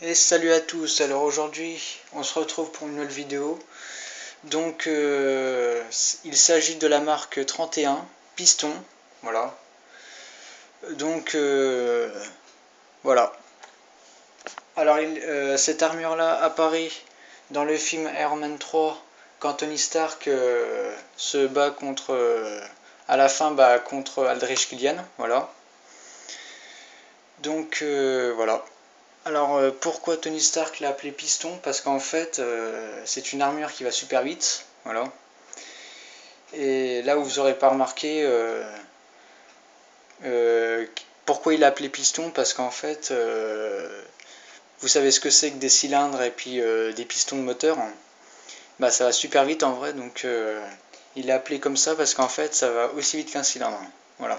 Et salut à tous, alors aujourd'hui on se retrouve pour une nouvelle vidéo. Donc il s'agit de la marque 31 Piston, voilà. Donc voilà. Alors cette armure là apparaît dans le film Iron Man 3 quand Tony Stark se bat contre, à la fin contre Aldrich Killian, voilà. Donc voilà. Alors pourquoi Tony Stark l'a appelé piston? Parce qu'en fait c'est une armure qui va super vite, voilà. Et là où vous n'aurez pas remarqué pourquoi il l'a appelé piston, parce qu'en fait vous savez ce que c'est que des cylindres et puis des pistons de moteur, bah ça va super vite en vrai, donc il l'a appelé comme ça parce qu'en fait ça va aussi vite qu'un cylindre, voilà.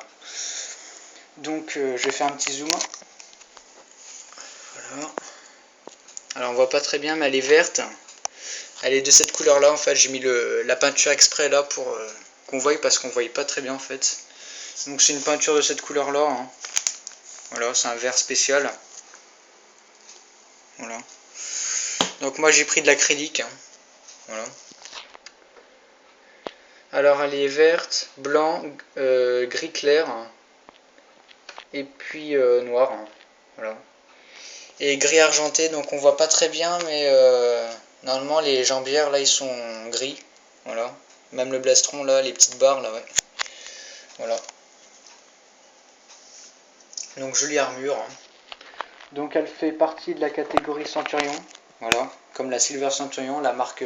Donc je vais faire un petit zoom. Voilà. Alors on voit pas très bien mais elle est verte. Elle est de cette couleur là en fait, j'ai mis la peinture exprès là pour qu'on voie parce qu'on voyait pas très bien en fait. Donc c'est une peinture de cette couleur là, hein. Voilà, c'est un vert spécial. Voilà. Donc moi j'ai pris de l'acrylique, hein. Voilà. Alors elle est verte, blanc, gris clair, hein. Et puis noir, hein. Voilà. Et gris argenté, donc on voit pas très bien mais normalement les jambières là ils sont gris. Voilà. Même le blastron là, les petites barres là, ouais. Voilà. Donc jolie armure, hein. Donc elle fait partie de la catégorie Centurion, voilà, comme la Silver Centurion, la marque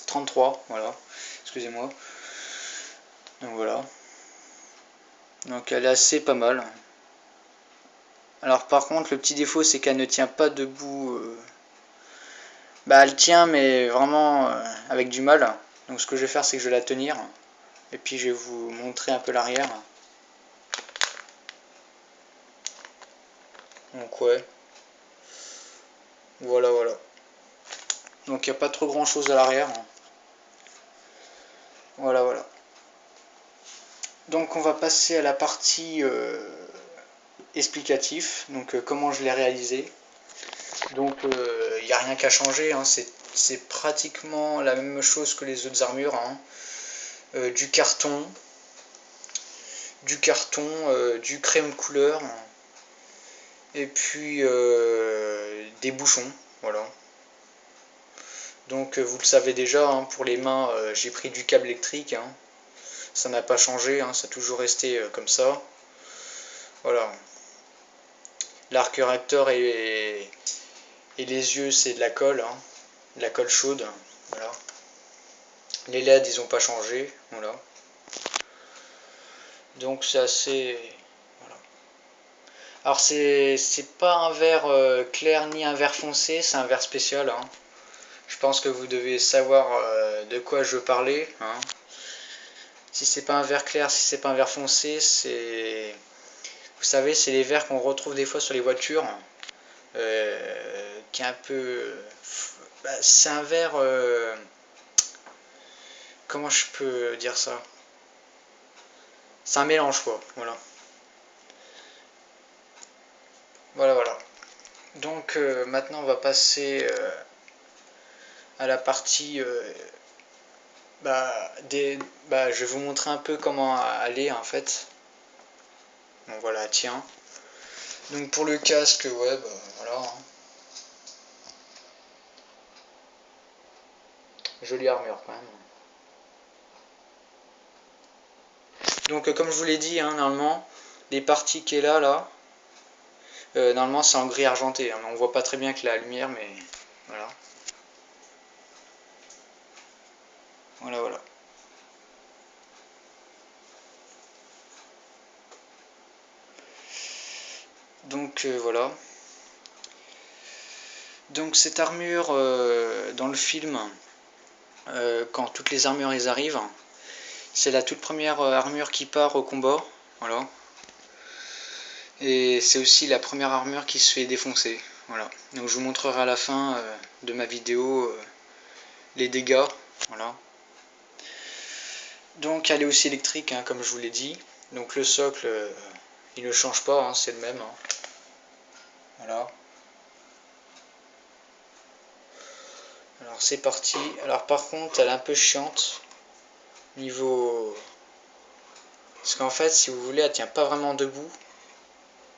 33, voilà, excusez-moi. Donc voilà. Donc elle est assez pas mal. Alors par contre le petit défaut c'est qu'elle ne tient pas debout. Bah elle tient mais vraiment avec du mal. Donc ce que je vais faire c'est que je vais la tenir. Et puis je vais vous montrer un peu l'arrière. Donc ouais. Voilà voilà. Donc il n'y a pas trop grand chose à l'arrière. Voilà voilà. Donc on va passer à la partie explicatif, donc comment je l'ai réalisé. Donc il n'y a rien qu'à changer, hein, c'est pratiquement la même chose que les autres armures, hein. Du carton, du crème couleur, et puis des bouchons, voilà. Donc vous le savez déjà, hein, pour les mains j'ai pris du câble électrique, hein. Ça n'a pas changé, hein, ça a toujours resté comme ça. Voilà. L'arc réacteur et les yeux c'est de la colle, hein, de la colle chaude, voilà. Les LED ils ont pas changé, voilà. Donc c'est assez, voilà. Alors c'est pas un vert clair ni un vert foncé, c'est un vert spécial, hein. Je pense que vous devez savoir de quoi je veux parler, hein. Si c'est pas un vert clair, si c'est pas un vert foncé, c'est, vous savez, c'est les verts qu'on retrouve des fois sur les voitures, qui est un peu, c'est un vert, comment je peux dire ça? C'est un mélange quoi, voilà. Voilà voilà. Donc maintenant on va passer à la partie je vais vous montrer un peu comment aller en fait. Donc voilà, tiens. Donc pour le casque, ouais, voilà, hein. Jolie armure quand même. Donc comme je vous l'ai dit, hein, normalement, les parties qui est là, normalement c'est en gris argenté, hein. On voit pas très bien avec la lumière, mais voilà. Voilà, voilà. Donc voilà. Donc cette armure, dans le film, quand toutes les armures elles arrivent, c'est la toute première armure qui part au combat, voilà. Et c'est aussi la première armure qui se fait défoncer, voilà. Donc je vous montrerai à la fin de ma vidéo les dégâts, voilà. Donc elle est aussi électrique, hein, comme je vous l'ai dit. Donc le socle, il ne change pas, hein, c'est le même, hein. Voilà. Alors c'est parti. Alors par contre elle est un peu chiante niveau... Parce qu'en fait si vous voulez elle tient pas vraiment debout.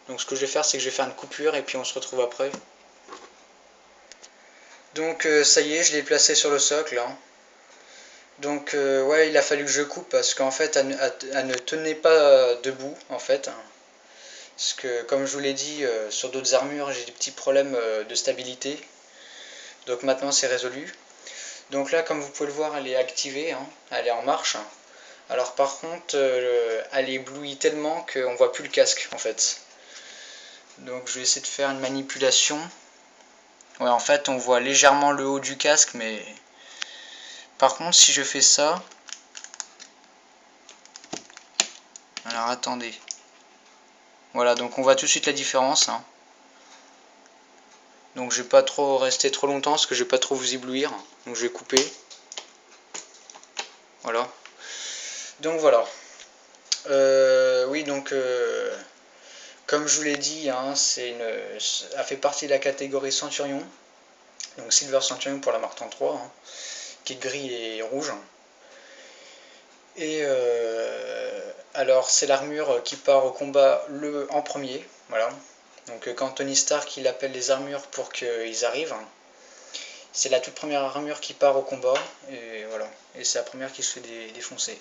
Donc ce que je vais faire c'est que je vais faire une coupure et puis on se retrouve après. Donc ça y est, je l'ai placé sur le socle hein. Donc ouais, il a fallu que je coupe parce qu'en fait elle ne tenait pas debout en fait. Parce que comme je vous l'ai dit, sur d'autres armures j'ai des petits problèmes de stabilité. Donc maintenant c'est résolu. Donc là comme vous pouvez le voir elle est activée, hein, elle est en marche. Alors par contre elle éblouit tellement qu'on voit plus le casque en fait. Donc je vais essayer de faire une manipulation. Ouais, en fait on voit légèrement le haut du casque, mais par contre si je fais ça... Alors attendez. Voilà, donc on voit tout de suite la différence hein. Donc je vais pas trop rester trop longtemps parce que je vais pas trop vous éblouir. Donc je vais couper. Voilà. Donc voilà. Oui, donc comme je vous l'ai dit, hein, elle fait partie de la catégorie Centurion. Donc Silver Centurion pour la Mark 33, hein, qui est gris et rouge. Et alors c'est l'armure qui part au combat en premier. Voilà. Donc quand Tony Stark il appelle les armures pour qu'ils arrivent, c'est la toute première armure qui part au combat. Et voilà. Et c'est la première qui se fait défoncer.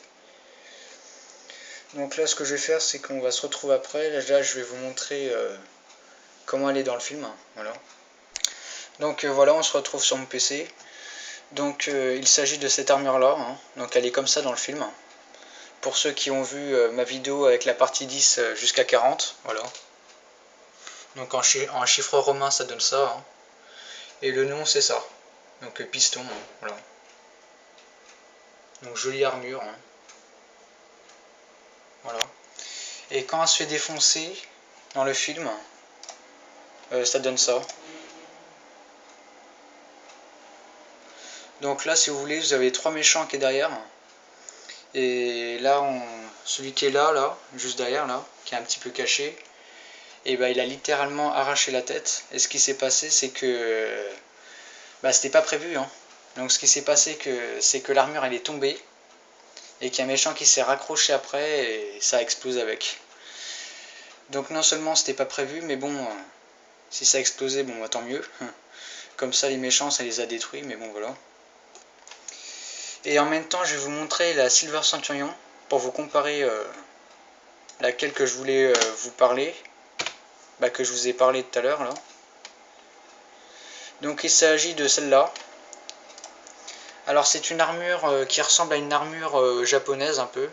Donc là ce que je vais faire c'est qu'on va se retrouver après. Là je vais vous montrer comment elle est dans le film. Voilà. Donc voilà, on se retrouve sur mon PC. Donc il s'agit de cette armure là, hein. Donc elle est comme ça dans le film. Pour ceux qui ont vu ma vidéo avec la partie 10 jusqu'à 40, voilà. Donc en chiffre romain ça donne ça, hein. Et le nom c'est ça. Donc piston, hein. Voilà. Donc jolie armure, hein. Voilà. Et quand elle se fait défoncer dans le film, ça donne ça. Donc là si vous voulez vous avez 3 méchants qui est derrière. Et là celui qui est là, juste derrière là, qui est un petit peu caché, et bah il a littéralement arraché la tête. Et ce qui s'est passé c'est que bah c'était pas prévu hein. Donc ce qui s'est passé c'est que l'armure elle est tombée et qu'il y a un méchant qui s'est raccroché après et ça a explosé avec. Donc non seulement c'était pas prévu, mais bon, si ça a explosé, bon bah, tant mieux. Comme ça les méchants ça les a détruits, mais bon voilà. Et en même temps je vais vous montrer la Silver Centurion pour vous comparer laquelle que je voulais vous parler, bah, que je vous ai parlé tout à l'heure là. Donc il s'agit de celle-là. Alors c'est une armure qui ressemble à une armure japonaise un peu.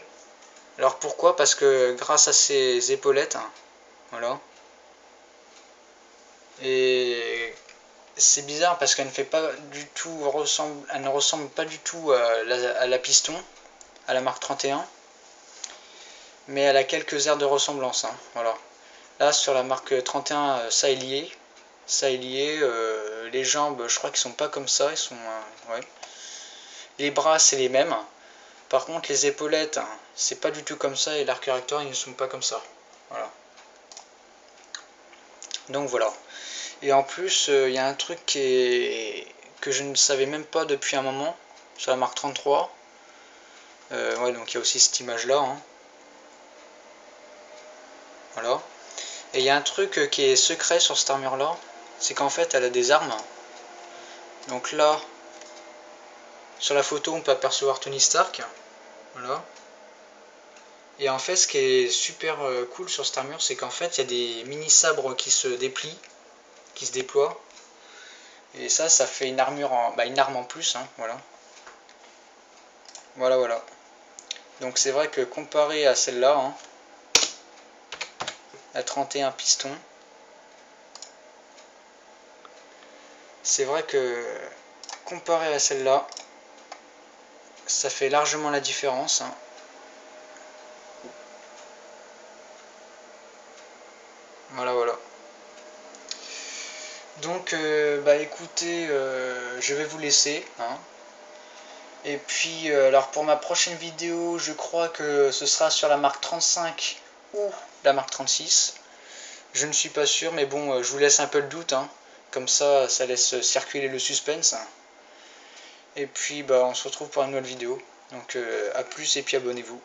Alors pourquoi? Parce que grâce à ses épaulettes, hein, voilà. Et c'est bizarre parce qu'elle ne fait pas du tout elle ne ressemble pas du tout à la piston, à la Mark 31. Mais elle a quelques airs de ressemblance, hein, voilà. Là sur la Mark 31 ça est lié. Ça est lié. Les jambes je crois qu'ils sont pas comme ça, ils sont ouais. Les bras c'est les mêmes. Par contre les épaulettes hein, c'est pas du tout comme ça et l'arc réacteur ils ne sont pas comme ça. Voilà. Donc voilà. Et en plus il y a un truc que je ne savais même pas depuis un moment sur la Mark 33. Ouais, donc il y a aussi cette image là, hein. Voilà. Et il y a un truc qui est secret sur cette armure là, c'est qu'en fait elle a des armes. Donc là sur la photo on peut apercevoir Tony Stark. Voilà. Et en fait ce qui est super cool sur cette armure c'est qu'en fait il y a des mini sabres qui se déplient, qui se déploient. Et ça fait une armure une arme en plus, hein, voilà. Voilà. Donc c'est vrai que comparé à celle-là, hein, la 31 piston, c'est vrai que comparé à celle-là, ça fait largement la différence, hein. Voilà. Donc écoutez, je vais vous laisser, hein. Et puis alors pour ma prochaine vidéo je crois que ce sera sur la Mark 35 ou la Mark 36. Je ne suis pas sûr mais bon je vous laisse un peu le doute, hein. Comme ça laisse circuler le suspense. Et puis bah on se retrouve pour une nouvelle vidéo. Donc à plus et puis abonnez-vous.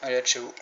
Allez, ciao.